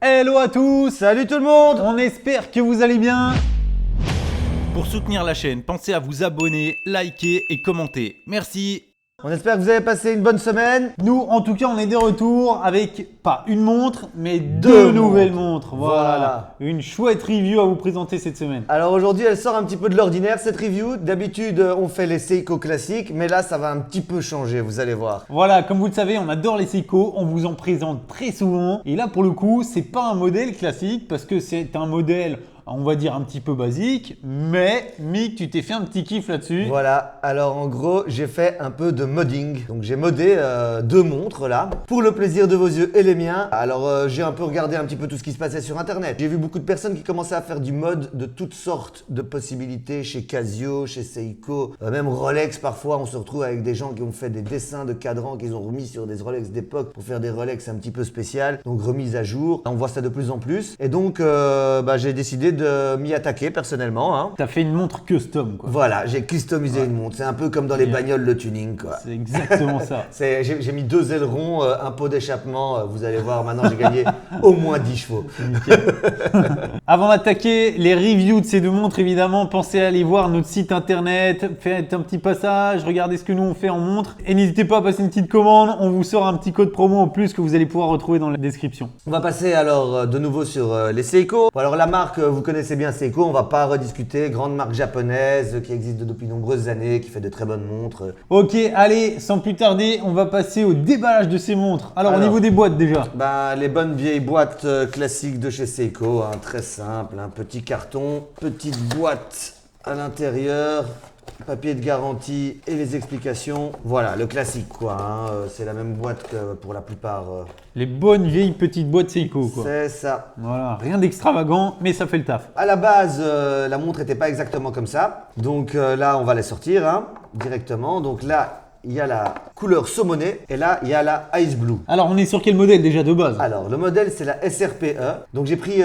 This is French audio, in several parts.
Hello à tous, Salut tout le monde. on espère que vous allez bien. Pour soutenir la chaîne, pensez à vous abonner, liker et commenter. Merci. On espère que vous avez passé une bonne semaine. Nous, en tout cas, on est de retour avec pas une montre, mais Deux deux nouvelles montres. Voilà. Une chouette review à vous présenter cette semaine. Alors aujourd'hui, elle sort un petit peu de l'ordinaire cette review. D'habitude, on fait les Seiko classiques, mais là, ça va un petit peu changer, vous allez voir. Voilà, comme vous le savez, on adore les Seiko, on vous en présente très souvent. Et là, pour le coup, c'est pas un modèle classique parce que c'est un modèle, on va dire un petit peu basique, mais Mick, tu t'es fait un petit kiff là-dessus. Voilà, alors en gros, j'ai fait un peu de modding. Donc j'ai modé deux montres là, pour le plaisir de vos yeux et les miens. Alors j'ai un peu regardé un petit peu tout ce qui se passait sur internet. J'ai vu beaucoup de personnes qui commençaient à faire du mod de toutes sortes de possibilités chez Casio, chez Seiko, même Rolex. Parfois, on se retrouve avec des gens qui ont fait des dessins de cadrans qu'ils ont remis sur des Rolex d'époque pour faire des Rolex un petit peu spéciales, donc remises à jour. On voit ça de plus en plus. Et donc j'ai décidé de m'y attaquer personnellement, hein. T'as fait une montre custom, quoi. Voilà, j'ai customisé une montre. C'est un peu comme dans les Bien. bagnoles le tuning, quoi. C'est exactement ça. J'ai mis deux ailerons, un pot d'échappement. Vous allez voir, maintenant j'ai gagné au moins 10 chevaux. Avant d'attaquer les reviews de ces deux montres, évidemment, pensez à aller voir notre site internet, faites un petit passage, regardez ce que nous on fait en montre et n'hésitez pas à passer une petite commande, on vous sort un petit code promo en plus que vous allez pouvoir retrouver dans la description. On va passer alors de nouveau sur les Seiko. Bon, alors la marque, vous connaissez bien Seiko, on va pas rediscuter. Grande marque japonaise qui existe depuis de nombreuses années, qui fait de très bonnes montres. Ok, allez, sans plus tarder, on va passer au déballage de ces montres. Alors, au niveau des boîtes déjà. Bah, les bonnes vieilles boîtes classiques de chez Seiko, hein, très simple, un petit carton, petite boîte à l'intérieur, papier de garantie et les explications. Voilà, le classique quoi, hein, c'est la même boîte que pour la plupart. Les bonnes vieilles petites boîtes Seiko, quoi. C'est ça. Voilà, rien d'extravagant, mais ça fait le taf. À la base, la montre n'était pas exactement comme ça. Donc là, on va les sortir hein, directement. Donc là, il y a la couleur saumonée et là, il y a la Ice Blue. Alors, on est sur quel modèle déjà de base? Alors, le modèle, c'est la SRPE. Donc, j'ai pris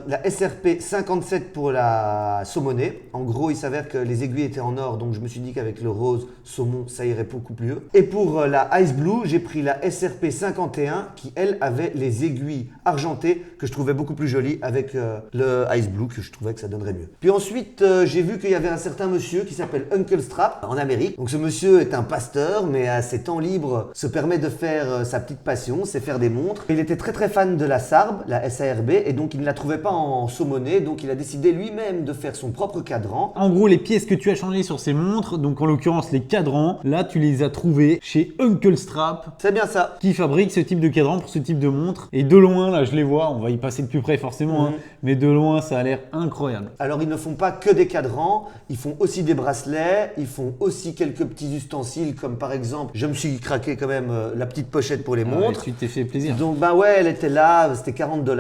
la SRP 57 pour la saumonée. En gros, il s'avère que les aiguilles étaient en or, donc je me suis dit qu'avec le rose saumon, ça irait beaucoup plus mieux. Et pour la Ice Blue, j'ai pris la SRP 51 qui, elle, avait les aiguilles argentées que je trouvais beaucoup plus jolies avec le Ice Blue que je trouvais que ça donnerait mieux. Puis ensuite, j'ai vu qu'il y avait un certain monsieur qui s'appelle Uncle Strap en Amérique. Donc, ce monsieur est un pasteur, mais à ses temps libres se permet de faire sa petite passion, c'est faire des montres. Il était très très fan de la SARB, la SARB, et donc il ne la trouvait pas en saumonée, donc il a décidé lui-même de faire son propre cadran. En gros, les pièces que tu as changées sur ces montres, donc en l'occurrence les cadrans, là tu les as trouvées chez Uncle Strap, C'est bien ça. qui fabrique ce type de cadran pour ce type de montre. Et de loin, là je les vois, on va y passer de plus près forcément, hein, mais de loin ça a l'air incroyable. Alors ils ne font pas que des cadrans, ils font aussi des bracelets, ils font aussi quelques petits ustensiles comme par exemple, je me suis craqué quand même la petite pochette pour les montres. Tu t'es fait plaisir. Donc bah ouais, elle était là, c'était 40 $.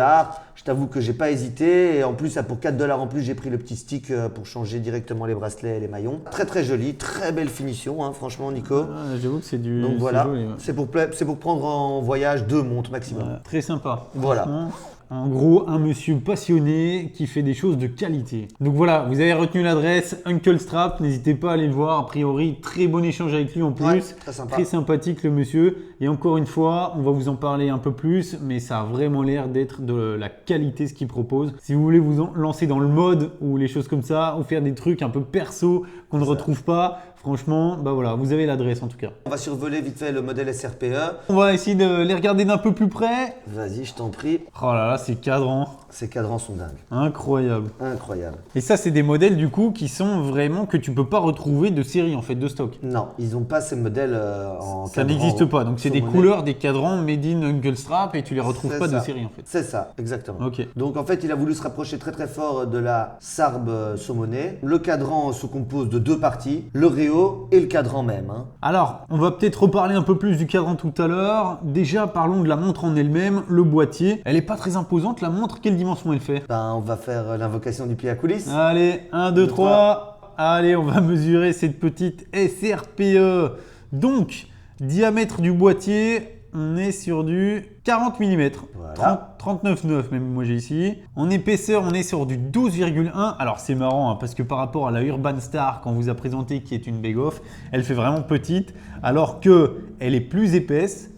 Je t'avoue que j'ai pas hésité et en plus pour 4 $ en plus, j'ai pris le petit stick pour changer directement les bracelets et les maillons. Très très joli, très belle finition hein, franchement Nico. Ah, j'avoue que c'est du. Donc c'est voilà, joli, ouais. c'est pour prendre en voyage 2 montres maximum. Très sympa. Voilà. Franchement, en gros, un monsieur passionné qui fait des choses de qualité. Donc voilà, vous avez retenu l'adresse Uncle Strap, n'hésitez pas à aller le voir. A priori, très bon échange avec lui en plus. Ouais, très sympa. Très sympathique le monsieur. Et encore une fois, on va vous en parler un peu plus, mais ça a vraiment l'air d'être de la qualité ce qu'il propose. Si vous voulez vous lancer dans le mode ou les choses comme ça, ou faire des trucs un peu perso qu'on ne retrouve pas, franchement, bah voilà, vous avez l'adresse en tout cas. On va survoler vite fait le modèle SRPE. On va essayer de les regarder d'un peu plus près. Vas-y, je t'en prie. Oh là là, ces cadrans, Ces cadrans sont dingues. incroyable. Incroyable. Et ça, c'est des modèles du coup qui sont vraiment que tu peux pas retrouver de série en fait, de stock. Non, ils n'ont pas ces modèles en Ça cadran n'existe pas. Donc c'est des saumonné. couleurs, des cadrans made in Uncle Strap et tu les retrouves C'est pas de ça. série en fait. C'est ça, exactement. Ok. Donc en fait, il a voulu se rapprocher très très fort de la SARB saumonée. Le cadran se compose de deux parties, le réo et le cadran même. hein. Alors, on va peut-être reparler un peu plus du cadran tout à l'heure. Déjà, parlons de la montre en elle-même, le boîtier. Elle est pas très imposante la montre. Quelle dimension elle fait? Ben, on va faire l'invocation du pied à coulisses. Allez, 1, 2, 3. Allez, on va mesurer cette petite SRPE. Donc, diamètre du boîtier, on est sur du 40 mm. Voilà. 39,9 même moi j'ai ici. En épaisseur, on est sur du 12,1. Alors c'est marrant hein, parce que par rapport à la Urban Star qu'on vous a présentée qui est une bake-off, elle fait vraiment petite alors que elle est plus épaisse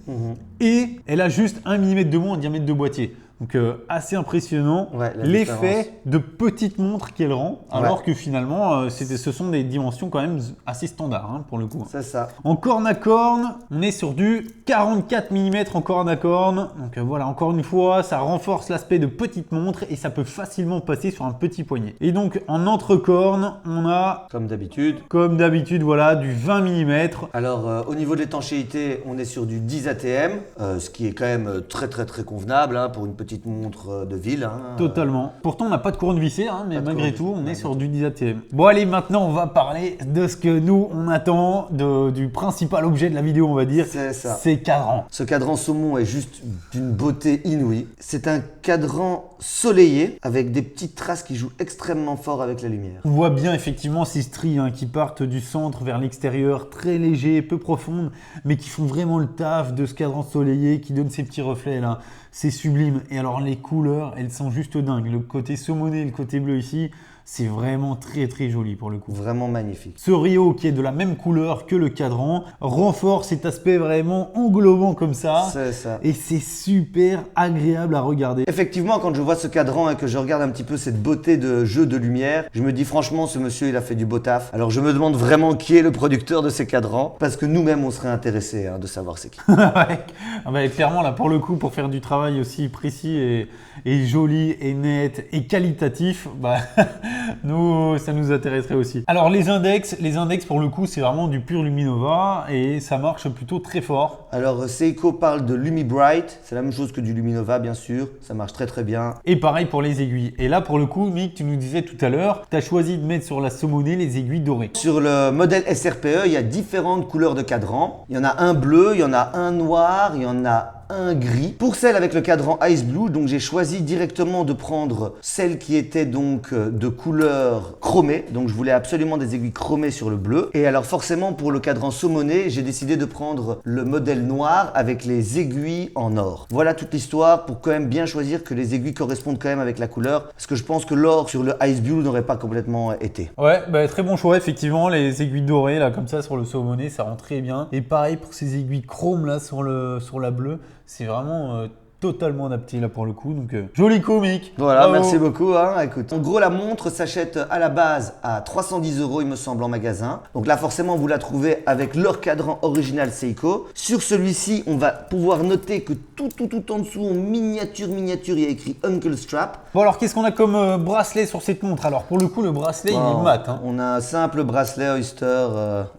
et elle a juste 1 mm de moins en diamètre de boîtier. Donc assez impressionnant Ouais, la l'effet de petite montre qu'elle rend, alors Ouais. que finalement ce sont des dimensions quand même assez standards hein, pour le coup. C'est ça. En corne à corne, on est sur du 44 mm en corne à corne. Donc voilà, encore une fois, ça renforce l'aspect de petite montre et ça peut facilement passer sur un petit poignet. Et donc en entre-corne, on a Comme d'habitude. comme d'habitude voilà du 20 mm. Alors, au niveau de l'étanchéité, on est sur du 10 ATM, ce qui est quand même très convenable hein, pour une petite montre de ville. Hein. Totalement. Pourtant, on n'a pas de couronne vissée, hein, mais Pas de malgré couronne tout, on vissée, est sur du 10 ATM. Bon, allez, maintenant, on va parler de ce que nous, on attend, du principal objet de la vidéo, on va dire. C'est ça. C'est cadran. Ce cadran saumon est juste d'une beauté inouïe. C'est un cadran soleillé avec des petites traces qui jouent extrêmement fort avec la lumière. On voit bien effectivement ces stries hein, qui partent du centre vers l'extérieur, très légers, peu profondes, mais qui font vraiment le taf de ce cadran soleillé qui donne ces petits reflets là. C'est sublime. Et alors les couleurs, elles sont juste dingues. Le côté saumoné et le côté bleu ici, c'est vraiment très joli pour le coup. Vraiment magnifique. Ce Rio qui est de la même couleur que le cadran renforce cet aspect vraiment englobant comme ça. C'est ça. Et c'est super agréable à regarder. Effectivement, quand je vois ce cadran et que je regarde un petit peu cette beauté de jeu de lumière, je me dis franchement, ce monsieur, il a fait du beau taf. Alors je me demande vraiment qui est le producteur de ces cadrans, parce que nous-mêmes, on serait intéressés hein, de savoir c'est qui. Ouais. Ah bah, clairement, là, pour le coup, pour faire du travail aussi précis et joli et net et qualitatif, bah, nous, ça nous intéresserait aussi. Alors, les index, pour le coup, c'est vraiment du pur Luminova et ça marche plutôt très fort. Alors Seiko parle de LumiBright, c'est la même chose que du Luminova bien sûr, ça marche très bien. Et pareil pour les aiguilles. Et là, pour le coup, Mick, tu nous disais tout à l'heure, tu as choisi de mettre sur la saumonée les aiguilles dorées. Sur le modèle SRPE, il y a différentes couleurs de cadran. Il y en a un bleu, il y en a un noir, il y en a un gris. Pour celle avec le cadran Ice Blue, donc j'ai choisi directement de prendre celle qui était donc de couleur chromée. Donc je voulais absolument des aiguilles chromées sur le bleu. Et alors forcément pour le cadran saumoné, j'ai décidé de prendre le modèle noir avec les aiguilles en or. Voilà toute l'histoire pour quand même bien choisir que les aiguilles correspondent quand même avec la couleur. Parce que je pense que l'or sur le Ice Blue n'aurait pas complètement été. Ouais, bah, très bon choix, effectivement. Les aiguilles dorées, là, comme ça, sur le saumoné, ça rend très bien. Et pareil pour ces aiguilles chrome, là, sur la bleue. C'est vraiment totalement adapté là pour le coup, donc joli comique. Voilà, Bravo. merci beaucoup. Hein. Écoute, en gros, la montre s'achète à la base à 310 €, il me semble, en magasin. Donc là, forcément, vous la trouvez avec leur cadran original Seiko. Sur celui-ci, on va pouvoir noter que tout en dessous, en miniature, il y a écrit Uncle Strap. Bon alors, qu'est-ce qu'on a comme bracelet sur cette montre? Alors pour le coup, le bracelet, il est mat. Hein. On a un simple bracelet Oyster.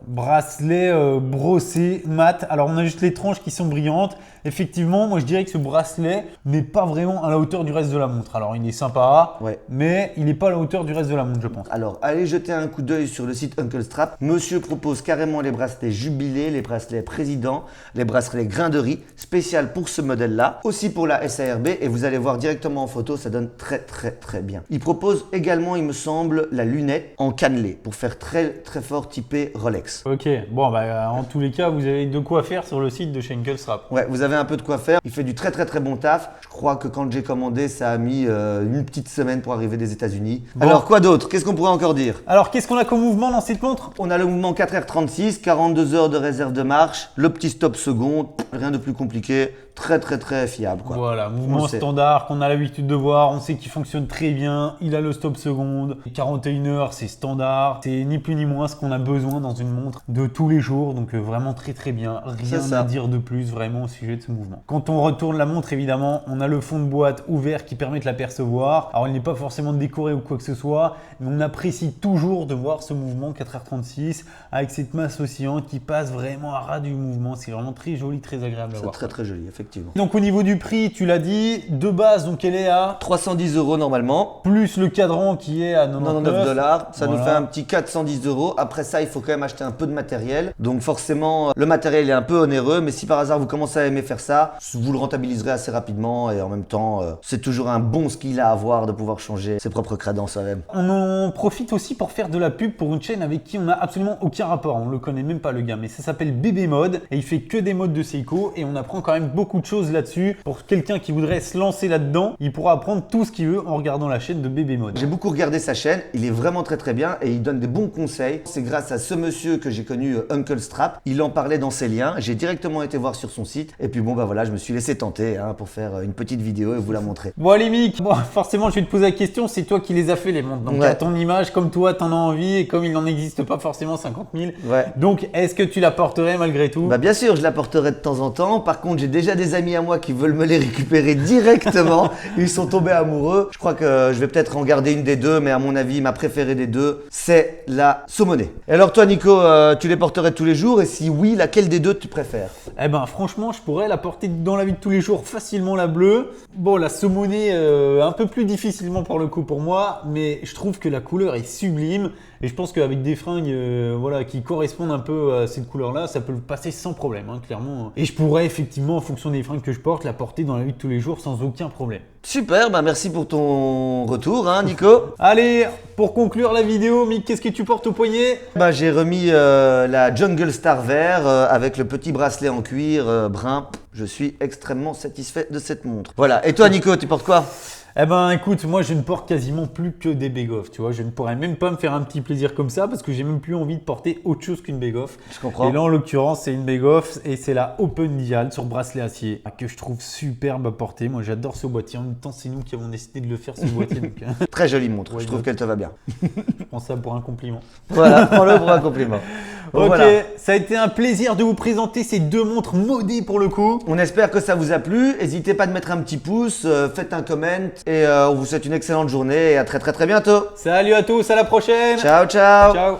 Bracelet brossé mat. Alors on a juste les tranches qui sont brillantes. Effectivement, moi je dirais que ce bracelet n'est pas vraiment à la hauteur du reste de la montre. Alors il est sympa, Ouais. mais il n'est pas à la hauteur du reste de la montre, je pense. Alors, allez jeter un coup d'œil sur le site Uncle Strap. Monsieur propose carrément les bracelets jubilés, les bracelets président, les bracelets grain de riz, spécial pour ce modèle-là, aussi pour la SARB, et vous allez voir directement en photo, ça donne très bien. Il propose également, il me semble, la lunette en cannelé pour faire très fort typé Rolex. Ok, bon bah en tous les cas, vous avez de quoi faire sur le site de chez Uncle Strap. Ouais, vous avez un peu de quoi faire. Il fait du très bon taf. Je crois que quand j'ai commandé, ça a mis une petite semaine pour arriver des États-Unis. Bon. Alors, quoi d'autre? Qu'est-ce qu'on pourrait encore dire? Alors qu'est-ce qu'on a comme mouvement dans cette montre? On a le mouvement 4h36, 42 heures de réserve de marche, le petit stop seconde, rien de plus compliqué, très fiable quoi. Voilà, On mouvement le sait. standard qu'on a l'habitude de voir, on sait qu'il fonctionne très bien, il a le stop seconde, 41 heures c'est standard, c'est ni plus ni moins ce qu'on a besoin dans une montre de tous les jours, donc vraiment très bien, rien C'est ça. à dire de plus vraiment au sujet de ce mouvement. Quand on retourne la montre évidemment, on a le fond de boîte ouvert qui permet de l'apercevoir, alors il n'est pas forcément décoré ou quoi que ce soit, mais on apprécie toujours de voir ce mouvement 4h36 avec cette masse oscillante qui passe vraiment à ras du mouvement, c'est vraiment très joli, très agréable à C'est voir. très joli, effectivement. Donc au niveau du prix, tu l'as dit, de base, donc elle est à 310 € normalement, plus le cadran qui est à 99 $, ça nous Voilà. fait un petit 410 €. Après ça, il faut quand même acheter un peu de matériel. Donc forcément, le matériel est un peu onéreux, mais si par hasard vous commencez à aimer faire ça, vous le rentabiliserez assez rapidement et en même temps, c'est toujours un bon skill à avoir de pouvoir changer ses propres craddans soi-même. On en profite aussi pour faire de la pub pour une chaîne avec qui on n'a absolument aucun rapport, on le connaît même pas le gars, mais ça s'appelle BB Mode et il fait que des modes de Seiko et on apprend quand même beaucoup de choses là-dessus. Pour quelqu'un qui voudrait se lancer là-dedans, il pourra apprendre tout ce qu'il veut en regardant la chaîne de BB Mode. J'ai beaucoup regardé sa chaîne, il est vraiment très bien et il donne des bons conseils. C'est grâce à ce monsieur que j'ai connu, Uncle Strap. Il en parlait dans ses liens, j'ai directement été voir sur son site et puis puis bon, bah voilà, je me suis laissé tenter hein, pour faire une petite vidéo et vous la montrer. Bon allez Mick, bon, forcément je vais te poser la question, c'est toi qui les as fait les montres. Donc Ouais. à ton image, comme toi t'en as envie et comme il n'en existe pas forcément 50 000. Ouais. Donc est-ce que tu la porterais malgré tout? Bah bien sûr, je la porterai de temps en temps. Par contre, j'ai déjà des amis à moi qui veulent me les récupérer directement. Ils sont tombés amoureux. Je crois que je vais peut-être en garder une des deux, mais à mon avis, ma préférée des deux, c'est la Saumonée. Et alors toi, Nico, tu les porterais tous les jours? Et si oui, laquelle des deux tu préfères? Eh ben franchement, je pourrais la porter dans la vie de tous les jours facilement la bleue. Bon, la saumonée, un peu plus difficilement pour le coup pour moi, mais je trouve que la couleur est sublime et je pense qu'avec des fringues voilà, qui correspondent un peu à cette couleur-là, ça peut le passer sans problème, hein, clairement. Et je pourrais effectivement, en fonction des fringues que je porte, la porter dans la vie de tous les jours sans aucun problème. Super, bah merci pour ton retour, hein, Nico. Allez, pour conclure la vidéo, Mick, qu'est-ce que tu portes au poignet? Bah, j'ai remis la Jungle Star vert avec le petit bracelet en cuir brun. Je suis extrêmement satisfait de cette montre. Voilà. Et toi, Nico, tu portes quoi? Eh ben écoute, moi je ne porte quasiment plus que des beg-off, tu vois, je ne pourrais même pas me faire un petit plaisir comme ça parce que j'ai même plus envie de porter autre chose qu'une beg-off. Je comprends. Et là en l'occurrence c'est une beg-off et c'est la Open Dial sur bracelet acier que je trouve superbe à porter. Moi j'adore ce boîtier, en même temps c'est nous qui avons décidé de le faire ce boîtier donc Très jolie montre, Ouais, je trouve qu'elle te va bien. je prends ça pour un compliment. Voilà, prends-le pour un compliment. Bon, Ok, voilà. ça a été un plaisir de vous présenter ces deux montres modées pour le coup. On espère que ça vous a plu. N'hésitez pas de mettre un petit pouce, faites un comment et on vous souhaite une excellente journée et à très bientôt. Salut à tous, à la prochaine. Ciao, ciao. Ciao.